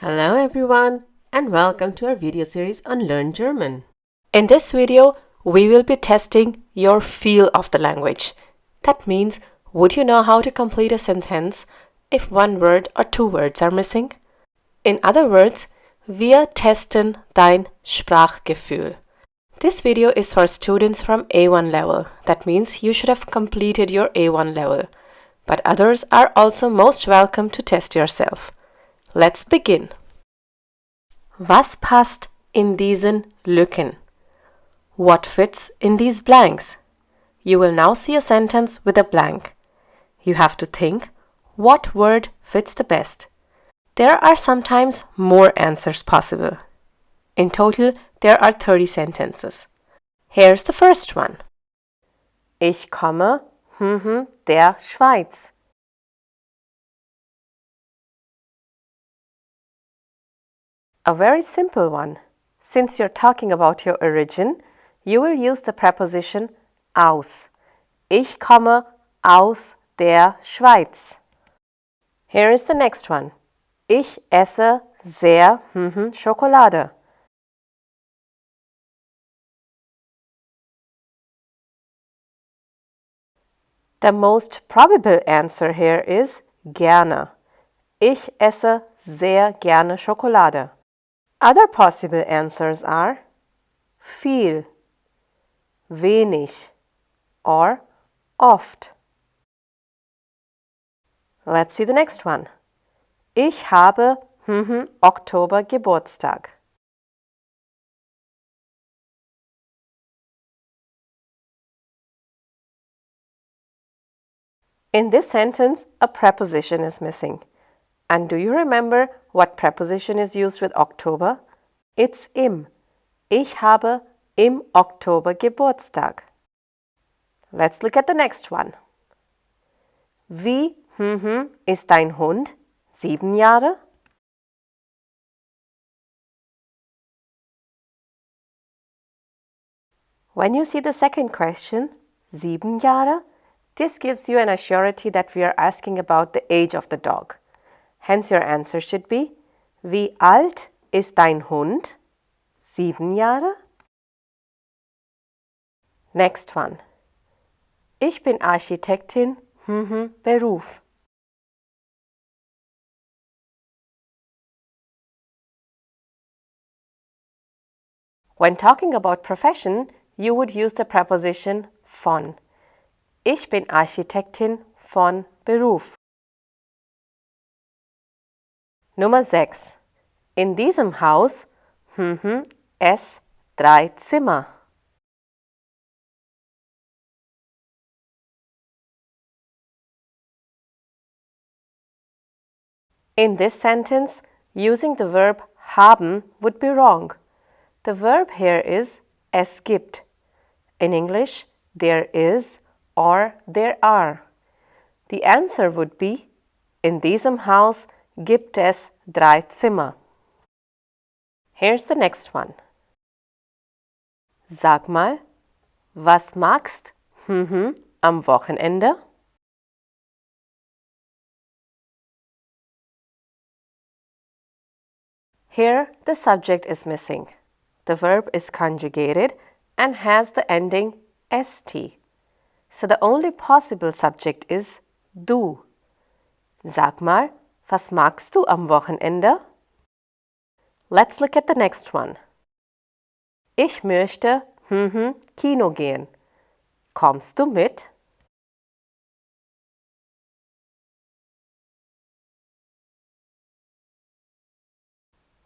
Hello everyone and welcome to our video series on Learn German. In this video, we will be testing your feel of the language. That means, would you know how to complete a sentence if one word or two words are missing? In other words, wir testen dein Sprachgefühl. This video is for students from A1 level. That means you should have completed your A1 level. But others are also most welcome to test yourself. Let's begin. Was passt in diesen Lücken? What fits in these blanks? You will now see a sentence with a blank. You have to think what word fits the best. There are sometimes more answers possible. In total, there are 30 sentences. Here's the first one. Ich komme der Schweiz. A very simple one. Since you're talking about your origin, you will use the preposition aus. Ich komme aus der Schweiz. Here is the next one. Ich esse sehr Schokolade. The most probable answer here is gerne. Ich esse sehr gerne Schokolade. Other possible answers are viel, wenig, or oft. Let's see the next one. Ich habe Oktober Geburtstag. In this sentence, a preposition is missing. And do you remember what preposition is used with Oktober? It's im. Ich habe im Oktober Geburtstag. Let's look at the next one. Wie ist dein Hund? 7 Jahre? When you see the second question, 7 Jahre, this gives you an assurity that we are asking about the age of the dog. Hence your answer should be, wie alt ist dein Hund? 7 Jahre? Next one. Ich bin Architektin, Beruf. When talking about profession, you would use the preposition von. Ich bin Architektin von Beruf. Nummer 6. In diesem Haus, es 3 Zimmer. In this sentence, using the verb haben would be wrong. The verb here is es gibt. In English, there is or there are. The answer would be, in diesem Haus gibt es 3 Zimmer. Here's the next one. Sag mal, was magst am Wochenende? Here, the subject is missing. The verb is conjugated and has the ending st. So the only possible subject is du. Sag mal, was magst du am Wochenende? Let's look at the next one. Ich möchte Kino gehen. Kommst du mit?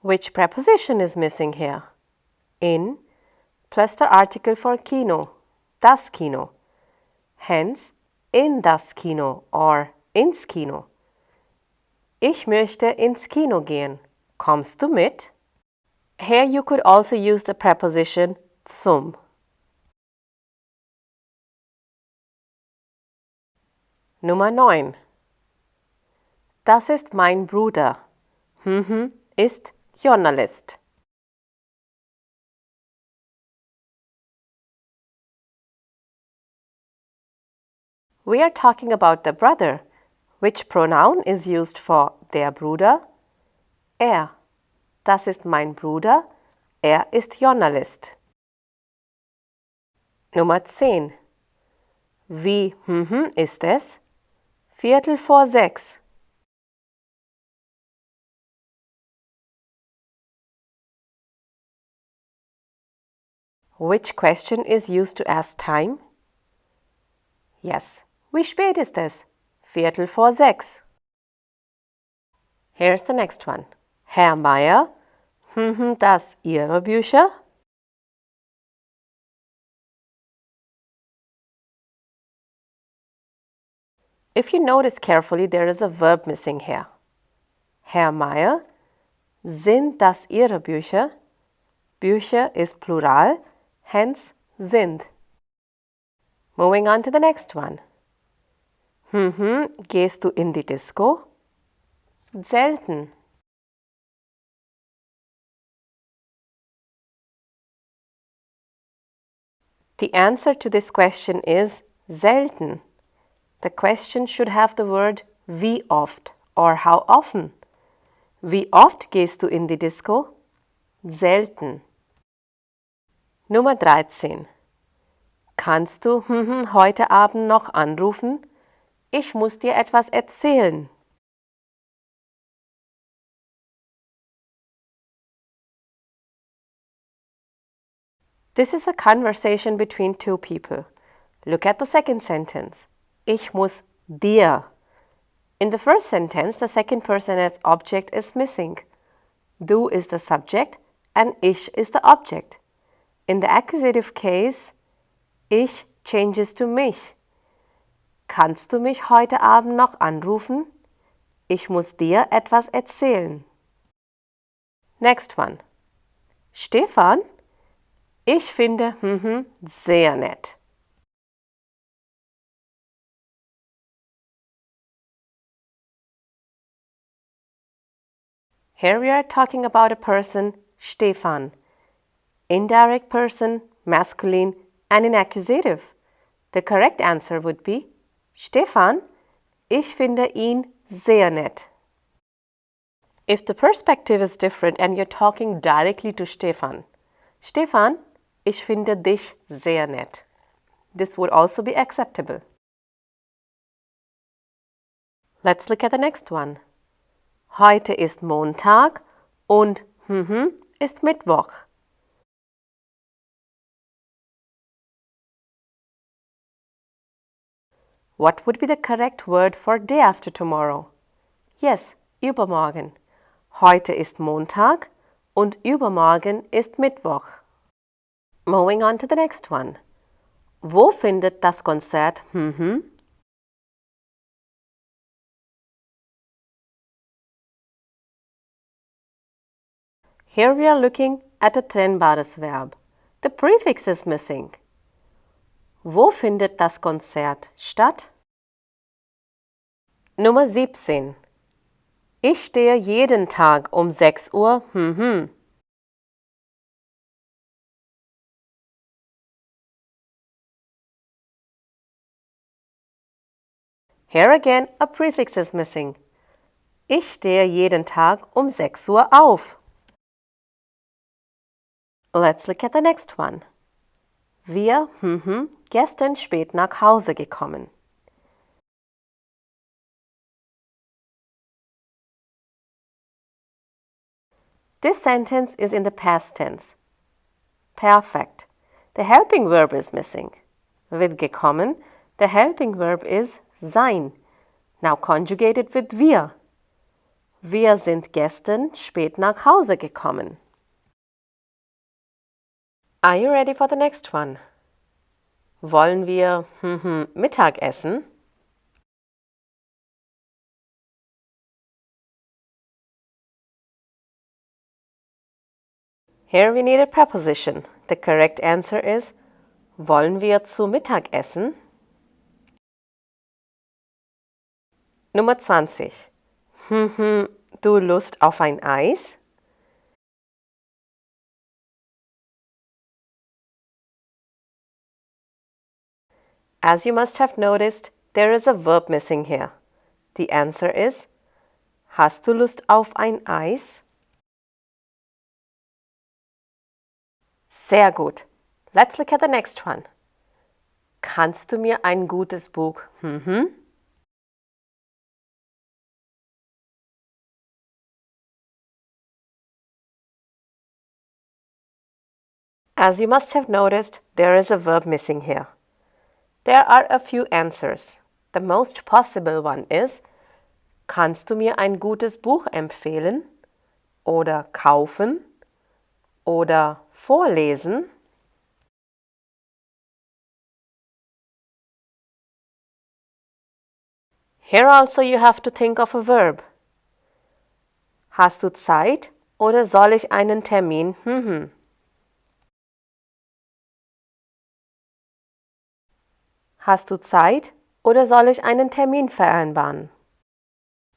Which preposition is missing here? In plus the article for Kino, das Kino. Hence, in das Kino or ins Kino. Ich möchte ins Kino gehen. Kommst du mit? Here you could also use the preposition zum. Nummer 9. Das ist mein Bruder. Ist Journalist. We are talking about the brother. Which pronoun is used for der Bruder? Er. das ist mein Bruder, er ist Journalist. Nummer 10. Wie ist es? 5:15. Which question is used to ask time? Yes. Wie spät ist es? 5:15. Here's the next one. Herr Meier, das Ihre Bücher? If you notice carefully, there is a verb missing here. Herr Meier, sind das Ihre Bücher? Bücher is plural, hence sind. Moving on to the next one. Gehst du in die Disco? Selten. The answer to this question is selten. The question should have the word wie oft or how often. Wie oft gehst du in die Disco? Selten. Nummer 13. Kannst du heute Abend noch anrufen? Ich muss dir etwas erzählen. This is a conversation between two people. Look at the second sentence. Ich muss dir. In the first sentence, the second person as object is missing. Du is the subject and ich is the object. In the accusative case, ich changes to mich. Kannst du mich heute Abend noch anrufen? Ich muss dir etwas erzählen. Next one. Stefan? Ich finde sehr nett. Here we are talking about a person, Stefan. Indirect person, masculine, and in accusative. The correct answer would be Stefan, ich finde ihn sehr nett. If the perspective is different and you're talking directly to Stefan, Stefan, ich finde dich sehr nett. This would also be acceptable. Let's look at the next one. Heute ist Montag und ist Mittwoch. What would be the correct word for day after tomorrow? Yes, übermorgen. Heute ist Montag und übermorgen ist Mittwoch. Moving on to the next one. Wo findet das Konzert Here we are looking at a trennbares Verb. The prefix is missing. Wo findet das Konzert statt? Nummer 17. Ich stehe jeden Tag um 6 Uhr. Here again, a prefix is missing. Ich stehe jeden Tag um 6 Uhr auf. Let's look at the next one. Wir, gestern spät nach Hause gekommen. This sentence is in the past tense. Perfect. The helping verb is missing. With gekommen, the helping verb is sein. Now conjugate it with wir. Wir sind gestern spät nach Hause gekommen. Are you ready for the next one? Wollen wir Mittag essen? Here we need a preposition. The correct answer is wollen wir zu Mittag essen? Nummer 20. Du Lust auf ein Eis? As you must have noticed, there is a verb missing here. The answer is Hast du Lust auf ein Eis? Sehr gut. Let's look at the next one. Kannst du mir ein gutes Buch? As you must have noticed, there is a verb missing here. There are a few answers. The most possible one is, kannst du mir ein gutes Buch empfehlen? Oder kaufen? Oder vorlesen? Here also you have to think of a verb. Hast du Zeit oder soll ich einen Termin? Hast du Zeit oder soll ich einen Termin vereinbaren?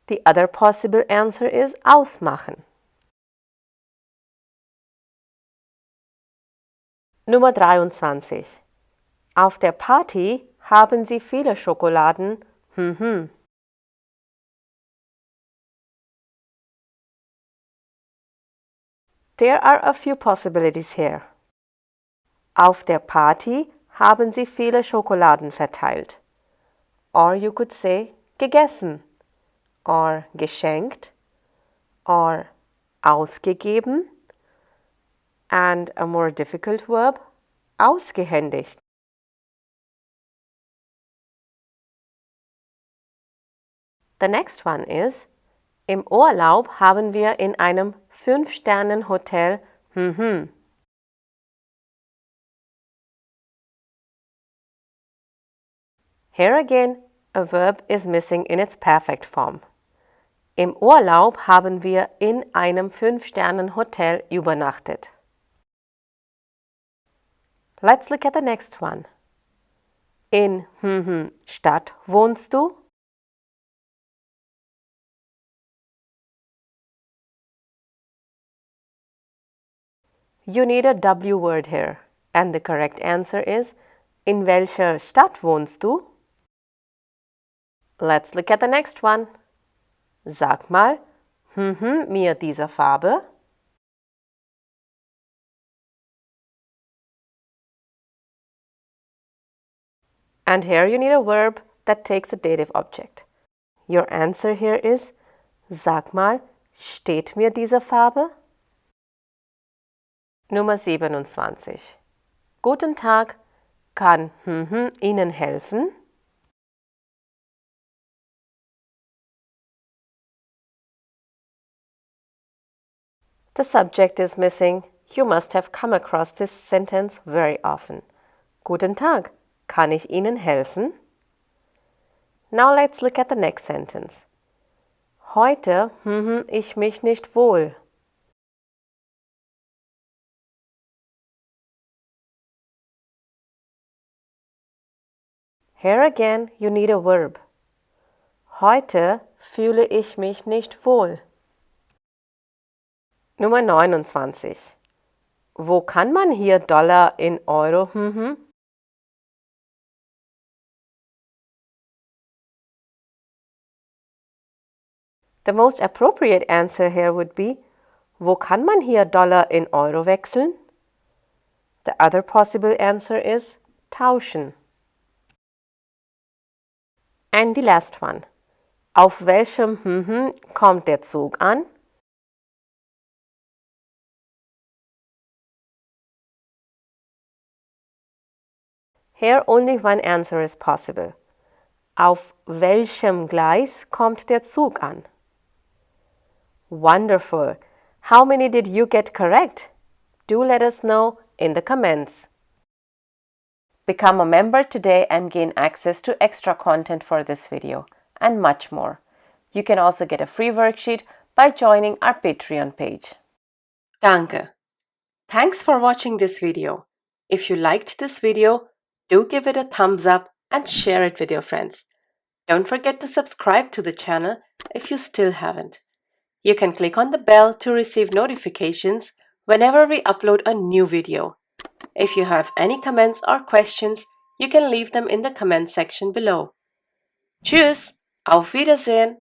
The other possible answer is ausmachen. Nummer 23. Auf der Party haben sie viele Schokoladen. There are a few possibilities here. Auf der Party haben sie viele Schokoladen verteilt. Or you could say gegessen, or geschenkt, or ausgegeben, and a more difficult verb, ausgehändigt. The next one is, im Urlaub haben wir in einem 5-Sternen-Hotel Here again, a verb is missing in its perfect form. Im Urlaub haben wir in einem 5-Sternen-Hotel übernachtet. Let's look at the next one. In Stadt wohnst du? You need a W word here, and the correct answer is, in welcher Stadt wohnst du? Let's look at the next one. Sag mal, mir diese Farbe. And here you need a verb that takes a dative object. Your answer here is, sag mal, steht mir diese Farbe? Nummer 27. Guten Tag, kann Ihnen helfen? The subject is missing. You must have come across this sentence very often. Guten Tag, kann ich Ihnen helfen? Now let's look at the next sentence. Heute ich mich nicht wohl. Here again you need a verb. Heute fühle ich mich nicht wohl. Nummer 29. Wo kann man hier Dollar in Euro? The most appropriate answer here would be, wo kann man hier Dollar in Euro wechseln? The other possible answer is tauschen. And the last one. Auf welchem kommt der Zug an? Here only one answer is possible. Auf welchem Gleis kommt der Zug an? Wonderful! How many did you get correct? Do let us know in the comments. Become a member today and gain access to extra content for this video and much more. You can also get a free worksheet by joining our Patreon page. Danke! Thanks for watching this video. If you liked this video, do give it a thumbs up and share it with your friends. Don't forget to subscribe to the channel if you still haven't. You can click on the bell to receive notifications whenever we upload a new video. If you have any comments or questions, you can leave them in the comment section below. Tschüss, auf Wiedersehen!